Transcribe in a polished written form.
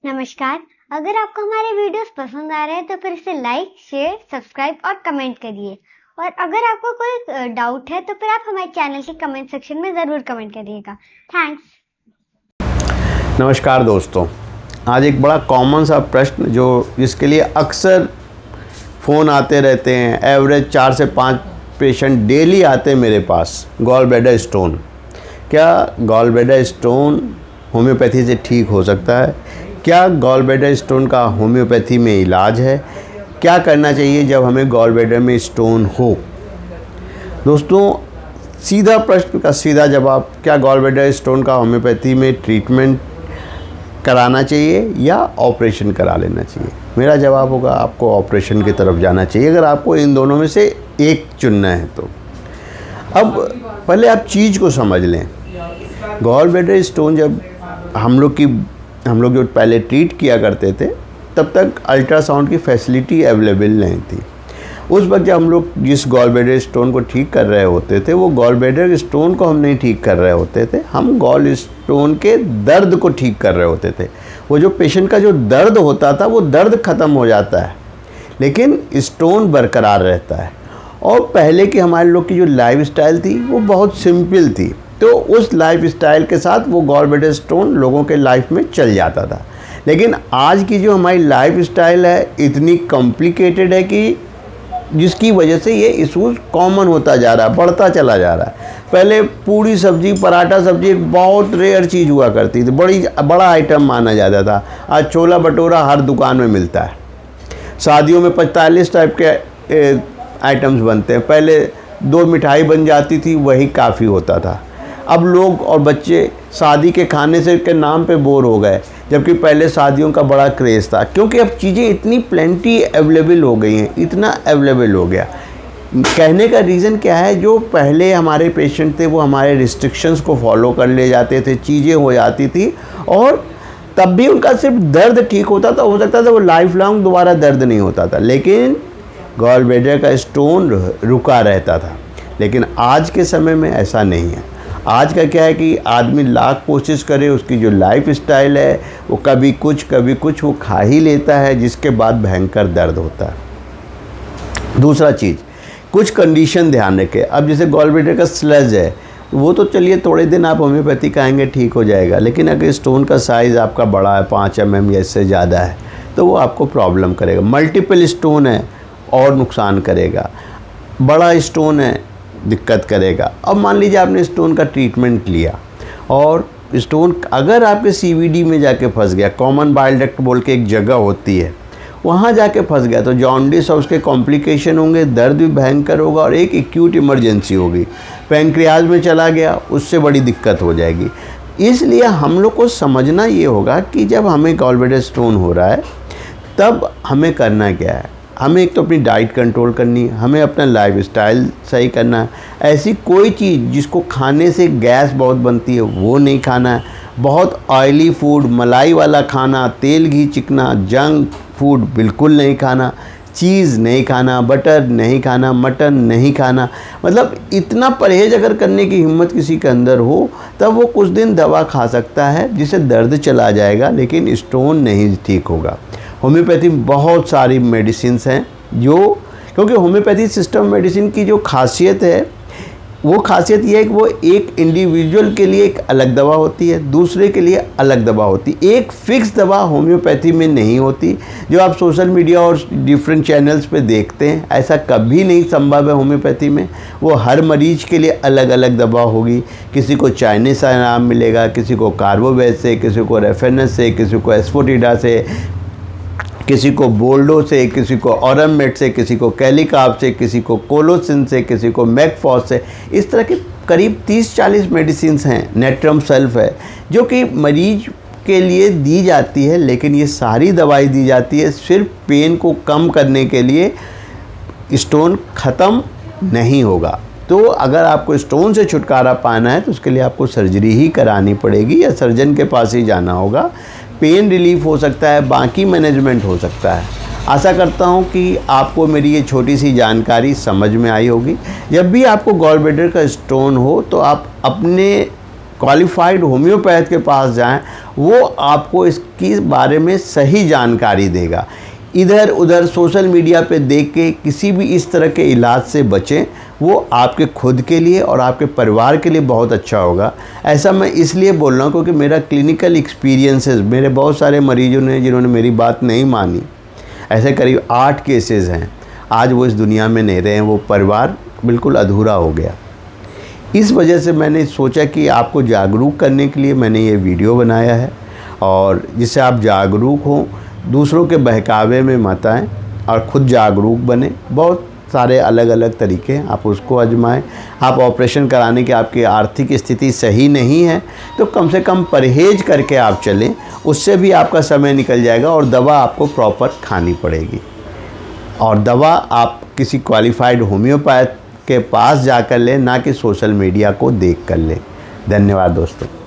नमस्कार। अगर आपको हमारे वीडियोस पसंद आ रहे हैं तो फिर इसे लाइक, शेयर, सब्सक्राइब और कमेंट करिए। और अगर आपको कोई डाउट है तो फिर आप हमारे चैनल के कमेंट सेक्शन में ज़रूर कमेंट करिएगा। थैंक्स। नमस्कार दोस्तों, आज एक बड़ा कॉमन सा प्रश्न जिसके लिए अक्सर फ़ोन आते रहते हैं। एवरेज 4 से 5 पेशेंट डेली आते हैं मेरे पास। गॉल ब्लैडर स्टोन, क्या गॉल ब्लैडर स्टोन होम्योपैथी से ठीक हो सकता है? क्या गॉल ब्लैडर स्टोन का होम्योपैथी में इलाज है? क्या करना चाहिए जब हमें गॉल ब्लैडर में स्टोन हो? दोस्तों, सीधा प्रश्न का सीधा जवाब, क्या गॉल ब्लैडर स्टोन का होम्योपैथी में ट्रीटमेंट कराना चाहिए या ऑपरेशन करा लेना चाहिए? मेरा जवाब होगा आपको ऑपरेशन की तरफ जाना चाहिए, अगर आपको इन दोनों में से एक चुनना है तो। अब पहले आप चीज़ को समझ लें। गॉल ब्लैडर स्टोन जब हम लोग जो पहले ट्रीट किया करते थे, तब तक अल्ट्रासाउंड की फैसिलिटी अवेलेबल नहीं थी। उस वक्त जब हम लोग जिस गॉल ब्लैडर स्टोन को ठीक कर रहे होते थे, वो गॉल ब्लैडर स्टोन को हम नहीं ठीक कर रहे होते थे, हम गॉल स्टोन के दर्द को ठीक कर रहे होते थे। वो जो पेशेंट का जो दर्द होता था, वो दर्द ख़त्म हो जाता है, लेकिन स्टोन बरकरार रहता है। और पहले की हमारे लोग की जो लाइफ स्टाइल थी वो बहुत सिंपल थी, तो उस लाइफ स्टाइल के साथ वो गॉल ब्लैडर स्टोन लोगों के लाइफ में चल जाता था। लेकिन आज की जो हमारी लाइफ स्टाइल है इतनी कॉम्प्लिकेटेड है कि जिसकी वजह से ये इशूज़ कॉमन होता जा रहा है, बढ़ता चला जा रहा है। पहले पूरी सब्जी, पराठा सब्जी एक बहुत रेयर चीज़ हुआ करती थी, बड़ा आइटम माना जाता था। आज छोला भटूरा हर दुकान में मिलता है। शादियों में 45 टाइप के आइटम्स बनते हैं। पहले 2 मिठाई बन जाती थी, वही काफ़ी होता था। अब लोग और बच्चे शादी के खाने से के नाम पे बोर हो गए, जबकि पहले शादियों का बड़ा क्रेज़ था, क्योंकि अब चीज़ें इतनी प्लेंटी अवेलेबल हो गई हैं, इतना अवेलेबल हो गया। कहने का रीज़न क्या है, जो पहले हमारे पेशेंट थे वो हमारे रिस्ट्रिक्शंस को फॉलो कर ले जाते थे, चीज़ें हो जाती थी, और तब भी उनका सिर्फ दर्द ठीक होता था। हो सकता था वो लाइफ लॉन्ग दोबारा दर्द नहीं होता था, लेकिन गॉल ब्लैडर का स्टोन रुका रहता था। लेकिन आज के समय में ऐसा नहीं है। आज का क्या है कि आदमी लाख कोशिश करे, उसकी जो लाइफ स्टाइल है वो कभी कुछ वो खा ही लेता है, जिसके बाद भयंकर दर्द होता है। दूसरा चीज़, कुछ कंडीशन ध्यान रखें। अब जैसे गॉल ब्लैडर का स्लज है, वो तो चलिए थोड़े दिन आप होम्योपैथी खाएंगे ठीक हो जाएगा, लेकिन अगर स्टोन का साइज़ आपका बड़ा है, 5 mm या इससे ज़्यादा है, तो वो आपको प्रॉब्लम करेगा। मल्टीपल स्टोन है और नुकसान करेगा। बड़ा स्टोन है, दिक्कत करेगा। अब मान लीजिए आपने स्टोन का ट्रीटमेंट लिया और स्टोन अगर आपके सीवीडी में जाके फंस गया, कॉमन बाइल डक्ट बोल के एक जगह होती है, वहाँ जाके फंस गया, तो जॉन्डिस और उसके कॉम्प्लिकेशन होंगे, दर्द भी भयंकर होगा और एक एक्यूट इमरजेंसी होगी। पैंक्रियाज में चला गया, उससे बड़ी दिक्कत हो जाएगी। इसलिए हम लोग को समझना ये होगा कि जब हमें गॉल ब्लैडर स्टोन हो रहा है तब हमें करना क्या है। हमें एक तो अपनी डाइट कंट्रोल करनी है, हमें अपना लाइफ स्टाइल सही करना है। ऐसी कोई चीज़ जिसको खाने से गैस बहुत बनती है वो नहीं खाना है। बहुत ऑयली फूड, मलाई वाला खाना, तेल घी चिकना, जंक फूड बिल्कुल नहीं खाना। चीज़ नहीं खाना, बटर नहीं खाना, मटन नहीं खाना। मतलब इतना परहेज अगर करने की हिम्मत किसी के अंदर हो, तब वो कुछ दिन दवा खा सकता है जिससे दर्द चला जाएगा, लेकिन स्टोन नहीं ठीक होगा। होम्योपैथी बहुत सारी मेडिसिन्स हैं क्योंकि होम्योपैथी सिस्टम मेडिसिन की जो खासियत है, वो खासियत ये है कि वो एक इंडिविजुअल के लिए एक अलग दवा होती है, दूसरे के लिए अलग दवा होती है। एक फिक्स दवा होम्योपैथी में नहीं होती। जो आप सोशल मीडिया और डिफरेंट चैनल्स पे देखते हैं, ऐसा कभी नहीं संभव है होम्योपैथी में। वो हर मरीज के लिए अलग अलग दवा होगी। किसी को चाइनीज़ का नाम मिलेगा, किसी को कार्बोवेट से, किसी को रेफेनस से, किसी को एस्फोटिडा से, किसी को बोल्डो से, किसी को ऑरमेट से, किसी को कैलिकाप से, किसी को कोलोसिन से, किसी को मैकफॉस से। इस तरह के करीब 30-40 मेडिसिन्स हैं। नेट्रम सेल्फ है जो कि मरीज के लिए दी जाती है, लेकिन ये सारी दवाई दी जाती है सिर्फ पेन को कम करने के लिए। स्टोन ख़त्म नहीं होगा। तो अगर आपको स्टोन से छुटकारा पाना है तो उसके लिए आपको सर्जरी ही करानी पड़ेगी या सर्जन के पास ही जाना होगा। पेन रिलीफ हो सकता है, बाकी मैनेजमेंट हो सकता है। आशा करता हूँ कि आपको मेरी ये छोटी सी जानकारी समझ में आई होगी। जब भी आपको गॉल ब्लैडर का स्टोन हो तो आप अपने क्वालिफाइड होम्योपैथ के पास जाएं, वो आपको इसके बारे में सही जानकारी देगा। इधर उधर सोशल मीडिया पे देख के किसी भी इस तरह के इलाज से बचें, वो आपके खुद के लिए और आपके परिवार के लिए बहुत अच्छा होगा। ऐसा मैं इसलिए बोल रहा हूँ क्योंकि मेरा क्लिनिकल एक्सपीरियंसेस, मेरे बहुत सारे मरीजों ने जिन्होंने मेरी बात नहीं मानी, ऐसे करीब 8 केसेस हैं, आज वो इस दुनिया में नहीं रहे हैं, वो परिवार बिल्कुल अधूरा हो गया। इस वजह से मैंने सोचा कि आपको जागरूक करने के लिए मैंने ये वीडियो बनाया है, और जिससे आप जागरूक हों, दूसरों के बहकावे में मत आएँ और ख़ुद जागरूक बने। बहुत सारे अलग अलग तरीके हैं, आप उसको आजमाएं। आप ऑपरेशन कराने की आपकी आर्थिक स्थिति सही नहीं है तो कम से कम परहेज करके आप चलें, उससे भी आपका समय निकल जाएगा और दवा आपको प्रॉपर खानी पड़ेगी। और दवा आप किसी क्वालिफाइड होम्योपैथ के पास जाकर लें, ना कि सोशल मीडिया को देख कर लें। धन्यवाद दोस्तों।